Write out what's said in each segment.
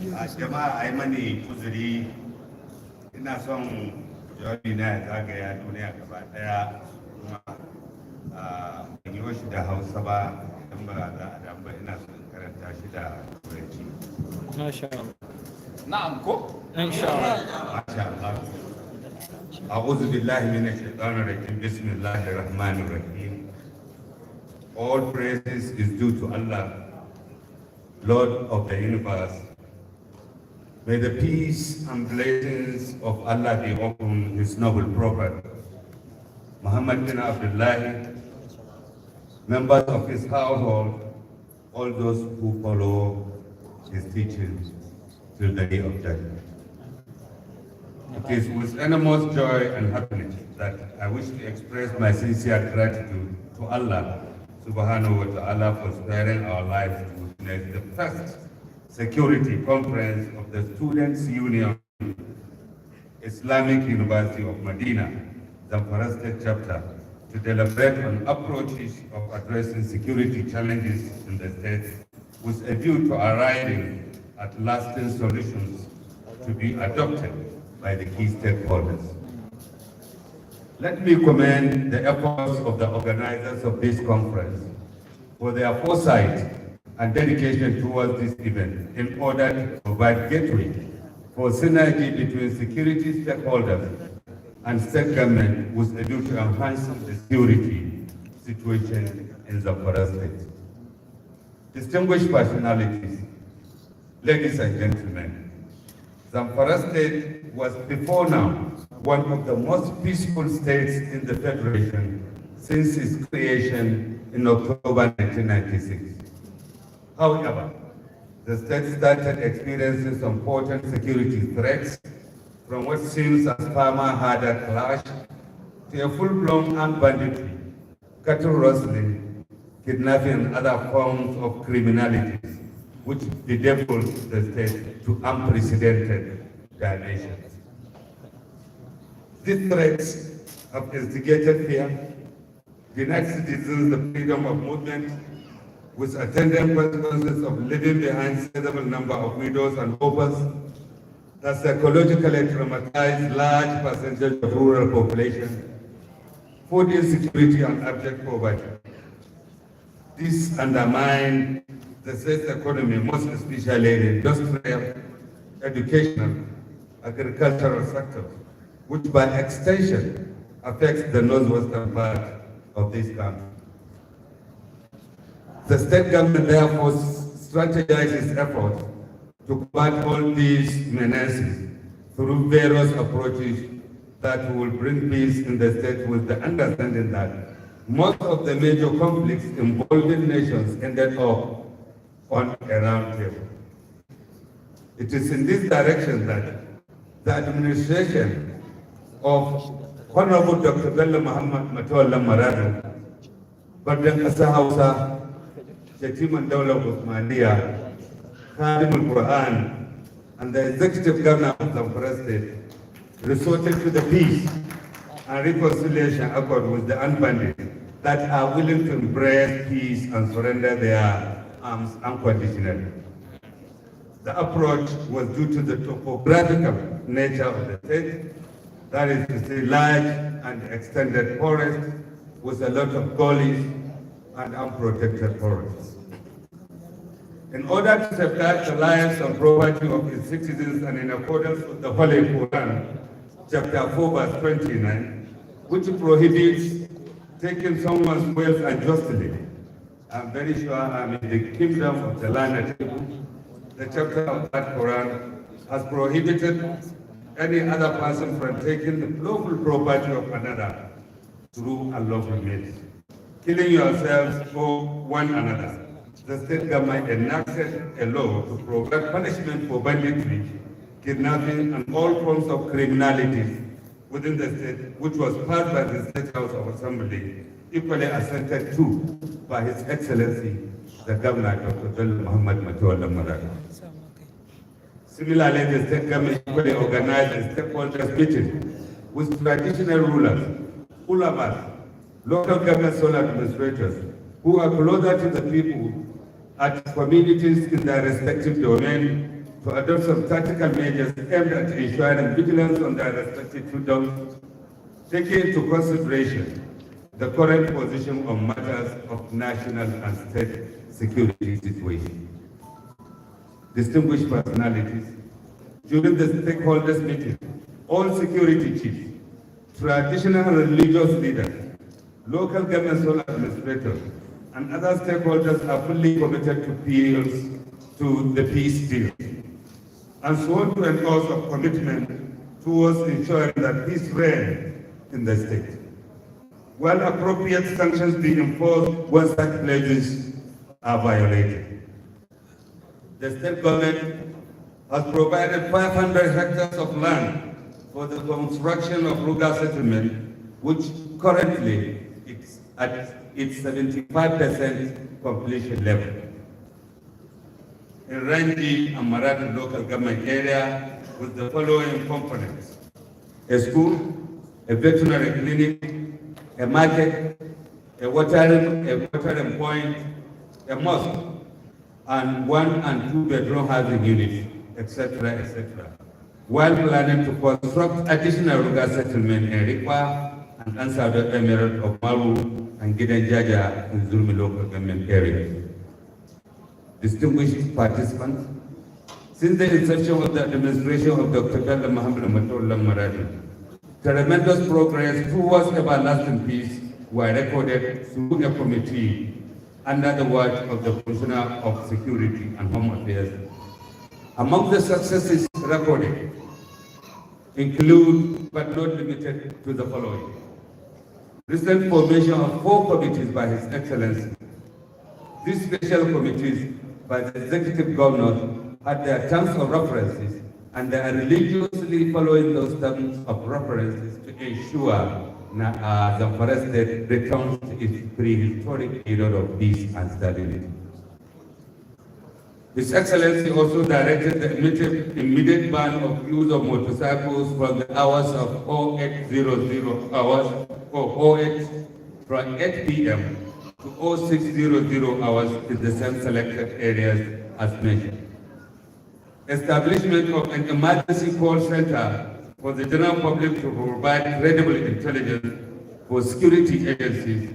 jama'a ai mani uzuri ina son jawabi na ya zagaya duniya gaba daya kuma ban yi shi da hausa ba don ba za a dan ba ina son karanta shi da turanci. Masha Allah. Na'am ko? Insha Allah. Masha Allah. أعوذ بالله من الشيطان الرجيم بسم الله الرحمن الرحيم. All praises is due to Allah, Lord of the universe. May the peace and blessings of Allah be upon His noble prophet, Muhammad bin Abdullah, members of his household, all those who follow his teachings till the day of judgment. It is with enormous joy and happiness that I wish to express my sincere gratitude to Allah subhanahu wa ta'ala for sparing our lives to witness the first security conference of the Students' Union, Islamic University of Medina, Zamfara State Chapter, to deliberate on approaches of addressing security challenges in the state with a view to arriving at lasting solutions to be adopted by the key stakeholders. Let me commend the efforts of the organizers of this conference for their foresight and dedication towards this event in order to provide gateway for synergy between security stakeholders and state government with a view to enhancing the security situation in Zamfara State. Distinguished personalities, ladies and gentlemen, Zamfara State was before now one of the most peaceful states in the Federation since its creation in October 1996. However, the state started experiencing some potent security threats from what seems as farmer-herder clash to a full-blown armed banditry, cattle rustling, kidnapping and other forms of criminality, which bedeviled the state to unprecedented dimensions. These threats have instigated fear, denied citizens the freedom of movement, with attendant consequences of leaving behind a sizable number of widows and orphans that psychologically traumatize large percentage of rural population, food insecurity and abject poverty. This undermines the state's economy, most especially the industrial, educational, agricultural sectors, which by extension affects the northwestern part of this country. The state government therefore strategizes efforts to combat all these menaces through various approaches that will bring peace in the state, with the understanding that most of the major conflicts involving nations ended up on a round table. It is in this direction that the administration of Honorable Dr. Bello Muhammad Matawallah Maradu, Bardan Kasa Hausa, Shatiman Dawla Uthmaniya, Khadim al-Quran, and the executive governor of Zamfara State resorted to the peace and reconciliation accord with the unbanded that are willing to embrace peace and surrender their arms unconditionally. The approach was due to the topographical nature of the state, that is to say large and extended forest with a lot of gullies and unprotected forests. In order to safeguard the lives and property of its citizens, and in accordance with the Holy Quran, chapter 4, verse 29, which prohibits taking someone's wealth unjustly, I'm very sure I'm in the kingdom of the land. The chapter of that Quran has prohibited any other person from taking the lawful property of another through unlawful means, killing yourselves for one another. The state government enacted a law to provide punishment for banditry, kidnapping, and all forms of criminality within the state, which was passed by the State House of Assembly, equally assented to by His Excellency, the Governor Dr. Bello Muhammad Matawallah Maradu. Similarly, the state government equally organized a stakeholders meeting with traditional rulers, ulamas, local government sole administrators, who are closer to the people at communities in their respective domain, to adopt some tactical measures aimed at ensuring vigilance on their respective fields, taking into consideration the current position on matters of national and state security situation. Distinguished personalities, during the stakeholders meeting, all security chiefs, traditional religious leaders, local government sole administrators, and other stakeholders are fully committed to the peace deal and sworn to an oath of commitment towards ensuring that peace reigns in the state, while appropriate sanctions be enforced when such pledges are violated. The state government has provided 500 hectares of land for the construction of Ruga settlement, which currently is at its 75% completion level. In Ranji and Marathi local government area with the following components: a school, a veterinary clinic, a market, a watering point, a mosque, and 1 and 2 bedroom housing units, etc., etc., while planning to construct additional Ruga settlement in Rikwa and Ansado Emirate of Maru and Gidan Jaja in Zulmi local government area. Distinguished participants, since the inception of the administration of Dr. Bello Muhammad Matullah Maradi, tremendous progress towards everlasting peace were recorded through a committee under the watch of the Commissioner of Security and Home Affairs. Among the successes recorded include, but not limited to, the following: recent formation of 4 committees by His Excellency. These special committees by the Executive Governor had their terms of references, and they are religiously following those terms of references to ensure Zamfara State returns to its prehistoric period of peace and stability. His Excellency also directed the immediate ban of use of motorcycles from the hours of 0800 hours or 08 from 8 p.m. to 0600 hours in the same selected areas as mentioned. Establishment of an emergency call center for the general public to provide credible intelligence for security agencies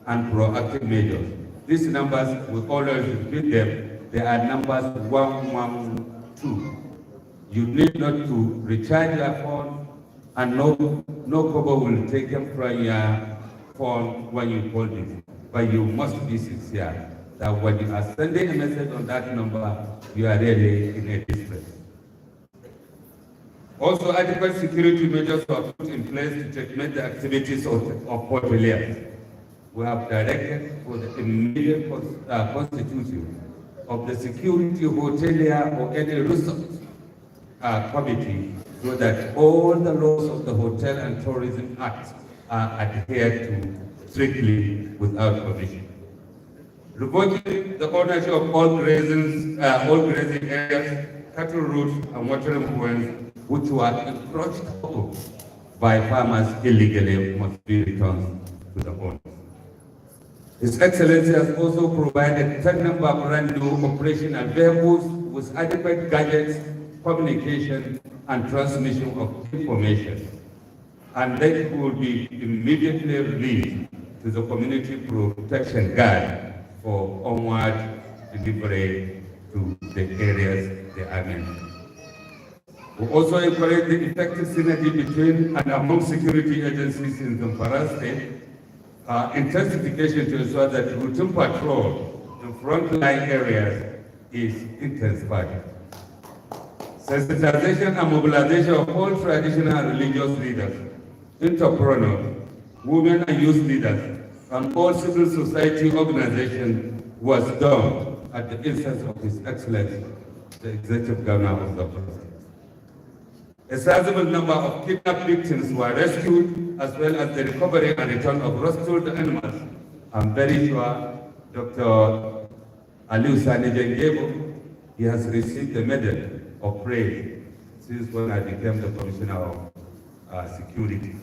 and proactive measures. These numbers, we always repeat them, they are numbers 112. You need not to recharge your phone, and no cover will take them from your phone when you call this. But you must be sincere that when you are sending a message on that number, you are really in a distress. Also, adequate security measures were put in place to checkmate the activities of hoteliers. We have directed for the immediate constitution of the security hotelier or any resort committee, so that all the laws of the Hotel and Tourism Act are adhered to strictly without provision. Revoking the ownership of all grazing areas, cattle routes, and watering points which were encroached upon by farmers illegally must be returned to the owners. His Excellency has also provided 10 number of brand new operational vehicles with adequate gadgets, communication, and transmission of information, and they will be immediately released to the Community Protection Guard for onward delivery to the areas they are meant. We also encourage the effective synergy between and among security agencies in the Zamfara State, intensification to ensure that routine patrol in frontline areas is intensified. Sensitization and mobilization of all traditional religious leaders, entrepreneurs, women and youth leaders, and all civil society organizations was done at the instance of His Excellency, the Executive Governor of the State. A sizable number of kidnapped victims were rescued, as well as the recovery and return of rescued animals. I'm very sure Dr. Aliu Sani Jengebo, he has received the Medal of Praise since when I became the Commissioner of Security.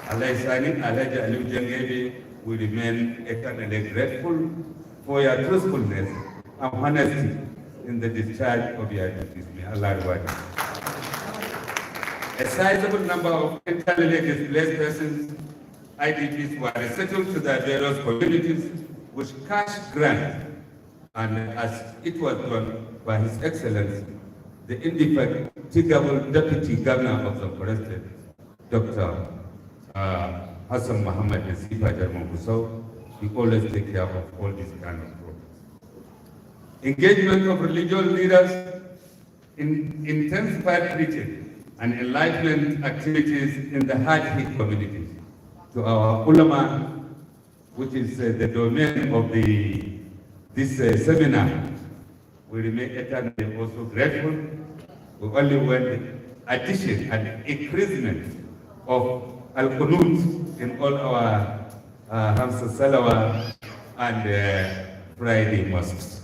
Alaji Aliu Jengebo will remain eternally grateful for your truthfulness and honesty in the discharge of your duties. May Allah reward you. A sizable number of internally displaced persons, IDPs, were resettled to their various communities with cash grants, and as it was done by His Excellency, the indefatigable Deputy Governor of Zamfara State, Dr. Hassan Muhammad Nasifa Jarman Gusau, we always take care of all these kind of problems. Engagement of religious leaders in intensified preaching and enlightenment activities in the hard-hit communities. To our ulama, which is the domain of this seminar, we remain eternally also grateful. We only want the addition and increasement of al-qunut in all our Hamsa Salawat and Friday mosques.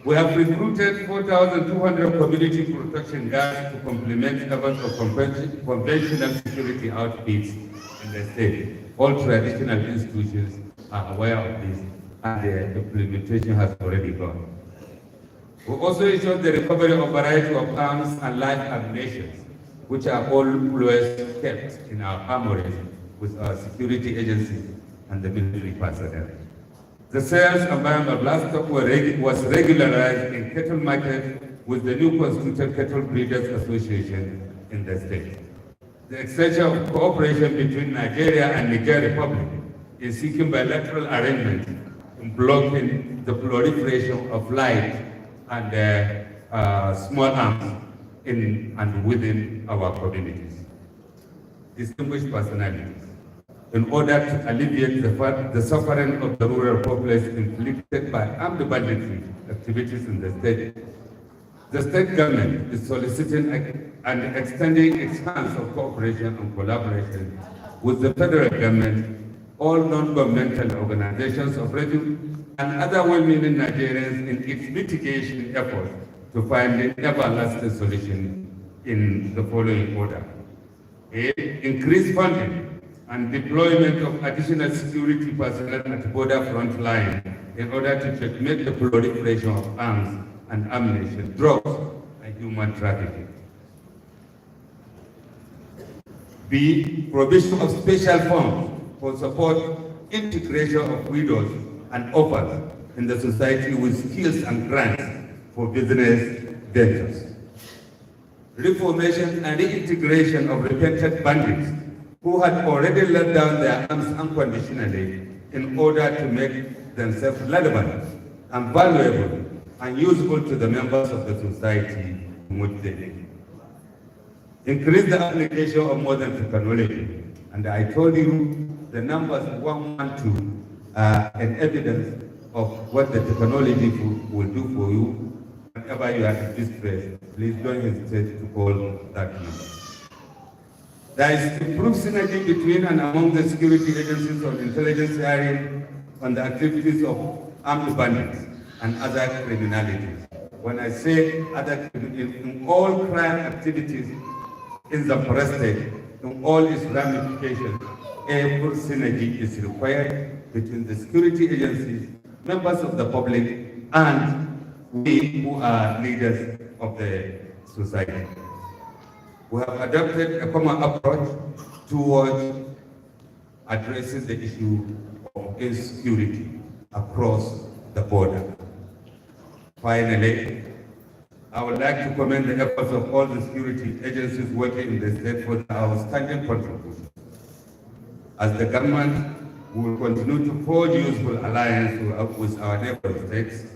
We have recruited 4,200 community protection guards to complement efforts of conventional security outfits in the state. All traditional institutions are aware of this, and the implementation has already gone. We also ensured the recovery of a variety of arms and live ammunition, which are always kept in our armories with our security agencies and the military personnel. The sales environment of livestock was regularized in cattle market with the new constituted Cattle Breeders Association in the state. The extension of cooperation between Nigeria and Niger Republic in seeking bilateral arrangement in blocking the proliferation of light and small arms in and within our communities. Distinguished personalities, in order to alleviate the suffering of the rural populace inflicted by armed banditry activities in the state government is soliciting and extending its hands of cooperation and collaboration with the federal government, all non-governmental organizations operating, and other well-meaning Nigerians in its mitigation efforts to find an everlasting solution in the following order. A, increase funding and deployment of additional security personnel at the border front line in order to checkmate the proliferation of arms and ammunition, drugs, and human trafficking. B, provision of special funds for support integration of widows and orphans in the society with skills and grants for business ventures. Reformation and reintegration of repentant bandits who had already let down their arms unconditionally in order to make themselves relevant and valuable and useful to the members of the society in which they live. Increase the application of modern technology. And I told you the numbers 112 are an evidence of what the technology will do for you. Whenever you are in distress, please don't hesitate to call that number. There is improved synergy between and among the security agencies on intelligence sharing on the activities of armed bandits and other criminalities. When I say other, in all crime activities in the State, in all its ramifications, every synergy is required between the security agencies, members of the public, and we who are leaders of the society. We have adopted a common approach towards addressing the issue of insecurity across the border. Finally, I would like to commend the efforts of all the security agencies working in the state for their outstanding contribution. As the government, we will continue to forge useful alliance with our neighboring states,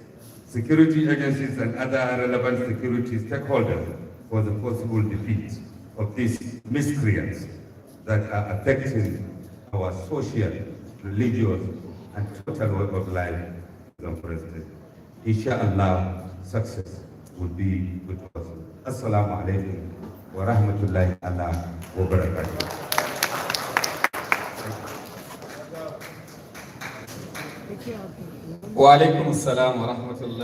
security agencies, and other relevant security stakeholders for the possible defeat of these miscreants that are affecting our social, religious, and total way of life in the State. Inshallah, success will be with us. Assalamu alaikum wa rahmatullahi wa barakatuh. Wa alaikum assalam wa rahmatullahi.